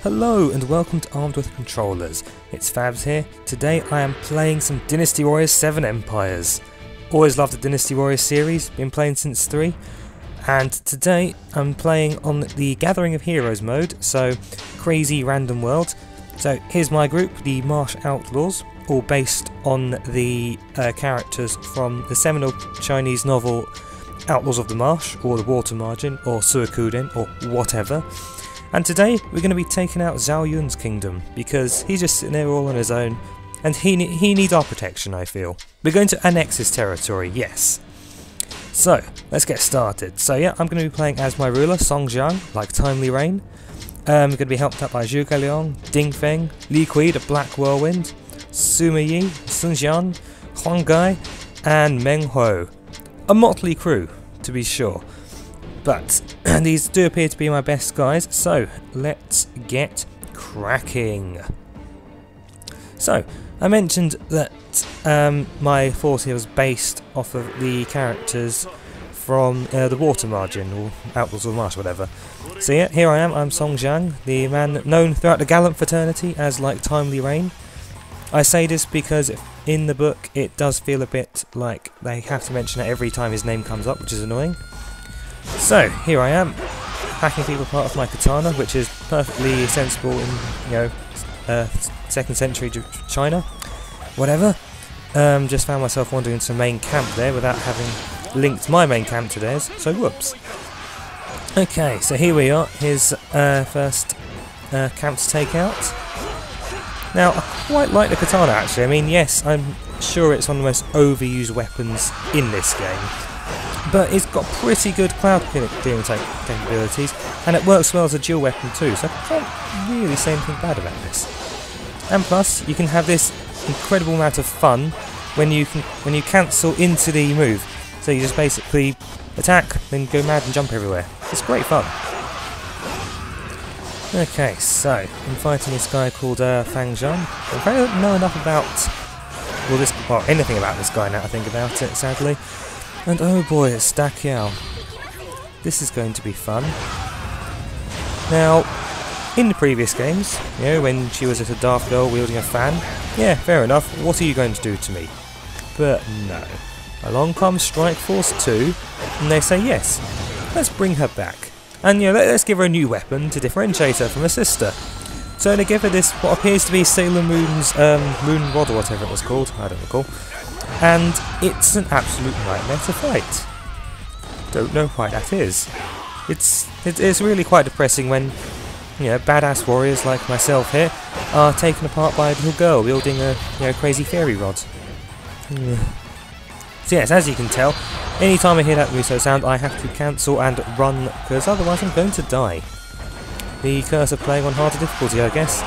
Hello and welcome to Armed with Controllers. It's Fabs here. Today I am playing some Dynasty Warriors 7 Empires. Always loved the Dynasty Warriors series, been playing since 3. And today I'm playing on the Gathering of Heroes mode, so crazy random world. So here's my group, the Marsh Outlaws, all based on the characters from the seminal Chinese novel Outlaws of the Marsh, or the Water Margin, or Suikuden, or whatever. And today we're going to be taking out Zhao Yun's kingdom, because he's just sitting there all on his own, and he needs our protection, I feel. We're going to annex his territory, yes. So, let's get started. So yeah, I'm going to be playing as my ruler, Song Jiang, like Timely Rain. We're going to be helped out by Zhu Galiong, Ding Feng, Li Kui, the Black Whirlwind, Sima Yi, Sun Jian, Huang Gai, and Meng Huo. A motley crew, to be sure. But these do appear to be my best guys, so let's get cracking. So, I mentioned that my force here was based off of the characters from the Water Margin, or Outlaws of the Marsh, whatever. So yeah, here I am, I'm Song Jiang, the man known throughout the Gallant fraternity as like Timely Rain. I say this because in the book it does feel a bit like they have to mention it every time his name comes up, which is annoying. So, here I am, hacking people apart with my katana, which is perfectly sensible in, you know, 2nd century China. Whatever. Just found myself wandering into the main camp there without having linked my main camp to theirs, so whoops. Okay, so here we are, his first camp to take out. Now, I quite like the katana actually. I mean, yes, I'm sure it's one of the most overused weapons in this game. But it's got pretty good cloud clearing capabilities, and it works well as a dual weapon too, so I can't really say anything bad about this. And plus, you can have this incredible amount of fun when you cancel into the move. So you just basically attack, then go mad and jump everywhere. It's great fun. Okay, so I'm fighting this guy called Fang Zhang. I don't know enough about anything about this guy now I think about it, sadly. And oh boy, it's Da Qiao. This is going to be fun. Now, in the previous games, you know, when she was a daft girl wielding a fan, yeah, fair enough, what are you going to do to me? But no. Along comes Strike Force 2, and they say yes, let's bring her back. And you know, let's give her a new weapon to differentiate her from her sister. So they give her this, what appears to be Sailor Moon's Moon Rod or whatever it was called, I don't recall. And it's an absolute nightmare to fight. Don't know why that is. It's really quite depressing when, you know, badass warriors like myself here are taken apart by a little girl wielding a, you know, crazy fairy rod. So yes, as you can tell, anytime I hear that Muso sound I have to cancel and run, because otherwise I'm going to die. The curse of playing on harder difficulty, I guess.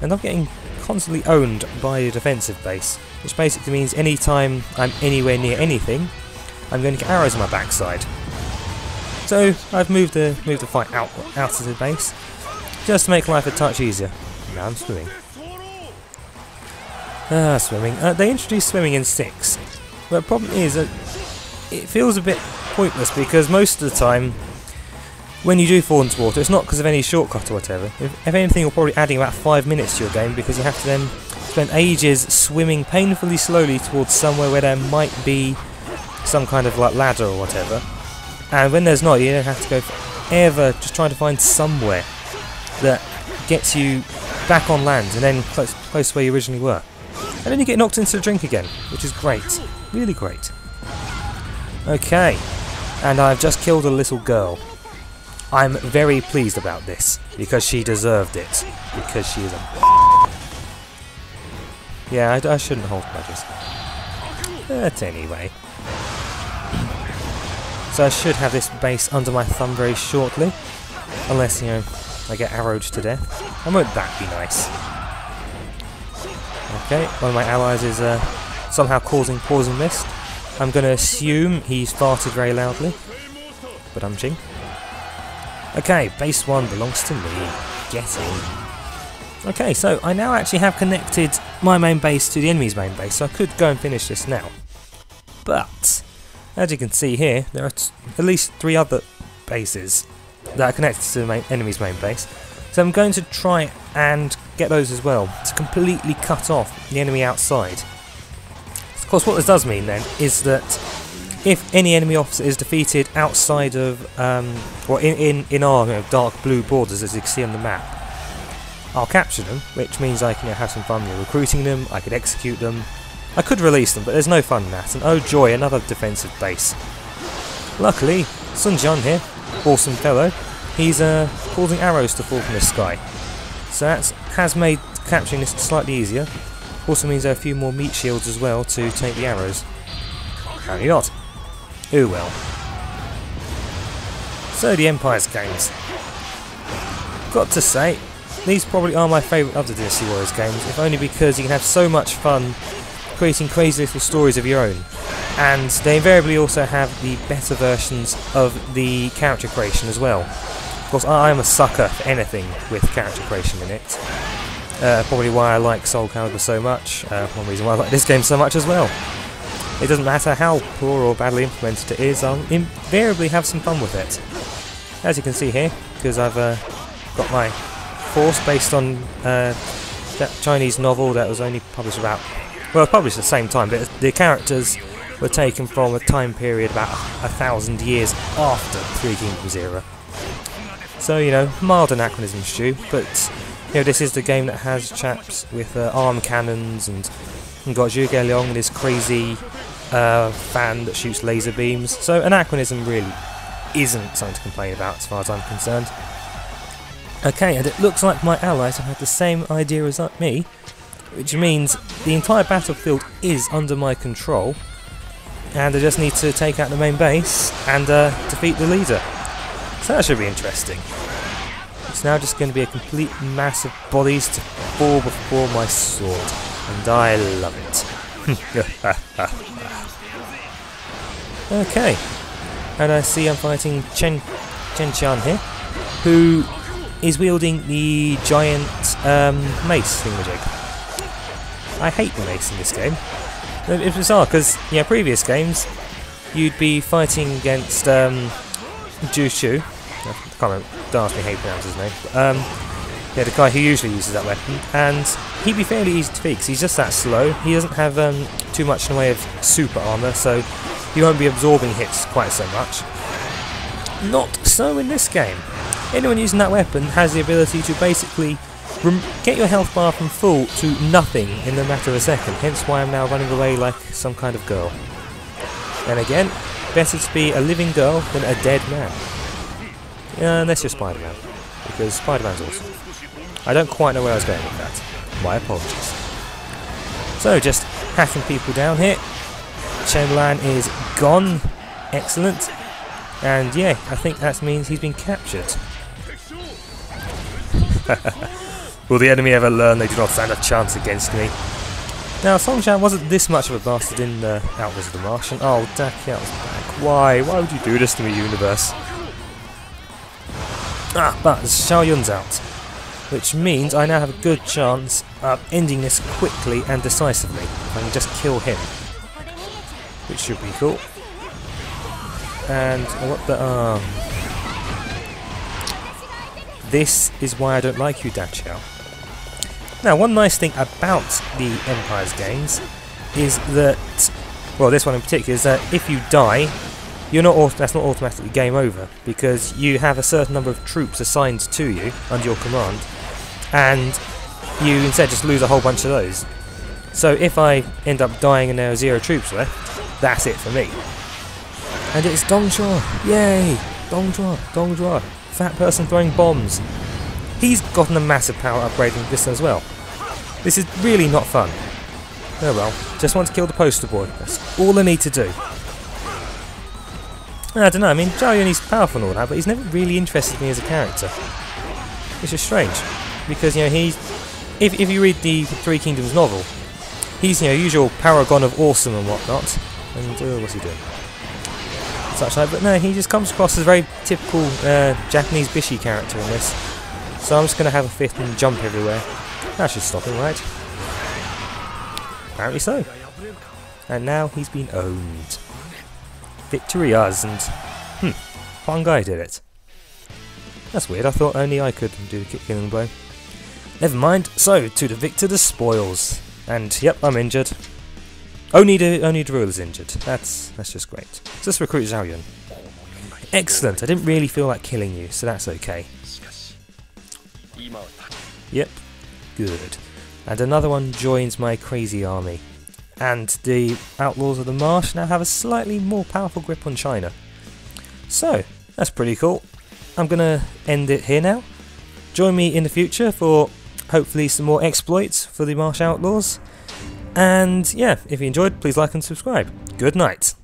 And I'm getting constantly owned by a defensive base, which basically means anytime I'm anywhere near anything, I'm going to get arrows in my backside. So I've moved the fight out of the base, just to make life a touch easier. Now I'm swimming. Swimming. They introduced swimming in 6, but the problem is that it feels a bit pointless because most of the time, when you do fall into water, it's not because of any shortcut or whatever. If anything, you're probably adding about 5 minutes to your game because you have to then spend ages swimming painfully slowly towards somewhere where there might be some kind of like ladder or whatever. And when there's not, you don't have to go forever just trying to find somewhere that gets you back on land and then close to where you originally were. And then you get knocked into the drink again, which is great. Really great. Okay, and I've just killed a little girl. I'm very pleased about this, because she deserved it, because she is a yeah, I shouldn't hold grudges. But anyway. So I should have this base under my thumb very shortly, unless, you know, I get arrowed to death. And won't that be nice? Okay, one of my allies is somehow causing poison mist. I'm going to assume he's farted very loudly, but I'm ching. Okay, base 1 belongs to me. Get in. Okay, so I now actually have connected my main base to the enemy's main base, so I could go and finish this now. But As you can see here, there are at least 3 other bases that are connected to the enemy's main base. So I'm going to try and get those as well, to completely cut off the enemy outside. Of course, what this does mean then is that if any enemy officer is defeated outside of, or in our dark blue borders, as you can see on the map, I'll capture them, which means I can have some fun recruiting them, I could execute them, I could release them, but there's no fun in that, and oh joy, another defensive base. Luckily, Sun Jian here, awesome fellow, he's causing arrows to fall from the sky. So that has made capturing this slightly easier. Also means there are a few more meat shields as well to take the arrows. Apparently not. Ooh well. So the Empire's games. Got to say, these probably are my favourite of the Dynasty Warriors games, if only because you can have so much fun creating crazy little stories of your own. And they invariably also have the better versions of the character creation as well. Of course, I am a sucker for anything with character creation in it. Probably why I like Soul Calibur so much, one reason why I like this game so much as well. It doesn't matter how poor or badly implemented it is, I'll invariably have some fun with it. As you can see here, because I've got my force based on that Chinese novel that was only published about, well, published at the same time, but the characters were taken from a time period about 1,000 years after Three Kingdoms era. So, you know, mild anachronism stew, but, you know, this is the game that has chaps with arm cannons, and got Zhuge Liang and his crazy fan that shoots laser beams, so anachronism really isn't something to complain about as far as I'm concerned. Okay, and it looks like my allies have had the same idea as me, which means the entire battlefield is under my control, and I just need to take out the main base and defeat the leader. So that should be interesting. It's now just going to be a complete mass of bodies to fall before my sword, and I love it. Okay, and I see I'm fighting Chen Qian here, who is wielding the giant mace thingamajig. I hate the mace in this game. It's bizarre because, yeah, previous games you'd be fighting against Ju Shu. I can't remember, don't ask me how you pronounce his name. But, yeah, the guy who usually uses that weapon, and he'd be fairly easy to defeat because he's just that slow. He doesn't have too much in the way of super armour, so he won't be absorbing hits quite so much. Not so in this game. Anyone using that weapon has the ability to basically get your health bar from full to nothing in the matter of a second, hence why I'm now running away like some kind of girl. Then again, better to be a living girl than a dead man. Unless you're Spider-Man, because Spider-Man's awesome. I don't quite know where I was going with that. My apologies. So, just hacking people down here. Chen Lan is gone. Excellent. And yeah, I think that means he's been captured. Will the enemy ever learn they do not stand a chance against me? Now, Song Jian wasn't this much of a bastard in Outlaws of the Martian. Oh, Dakiao's back. Why? Why would you do this to me, universe? Ah, but Xiao Yun's out. Which means I now have a good chance of ending this quickly and decisively. If I can just kill him. Which should be cool. And what the this is why I don't like you, Daqiao. Now, one nice thing about the Empire's games is that, well, this one in particular, is that if you die, that's not automatically game over, because you have a certain number of troops assigned to you under your command, and you instead just lose a whole bunch of those. So if I end up dying and there are 0 troops left, that's it for me. And it's Dongzhuo! Yay! Dongzhuo! Fat person throwing bombs. He's gotten a massive power upgrade in this as well. This is really not fun. Oh well, just want to kill the poster boy. That's all I need to do. I don't know, I mean, Zhao Yun's powerful and all that, but he's never really interested me as a character. Which is strange, because, you know, if you read the Three Kingdoms novel, he's, you know, usual paragon of awesome and whatnot. And, what's he doing? Such like, but no, he just comes across as a very typical Japanese Bishi character in this. So I'm just going to have a fit and jump everywhere. That should stop him, right? Apparently so. And now he's been owned. Victory us, and one guy did it. That's weird, I thought only I could do the killing blow. Never mind, so to the victor the spoils. And yep, I'm injured. Only the ruler's injured. That's just great. So let's recruit Zhao Yun. Excellent, I didn't really feel like killing you, so that's okay. Yep, good. And another one joins my crazy army. And the Outlaws of the Marsh now have a slightly more powerful grip on China. So, that's pretty cool. I'm going to end it here now. Join me in the future for hopefully some more exploits for the Marsh Outlaws. And yeah, if you enjoyed, please like and subscribe. Good night.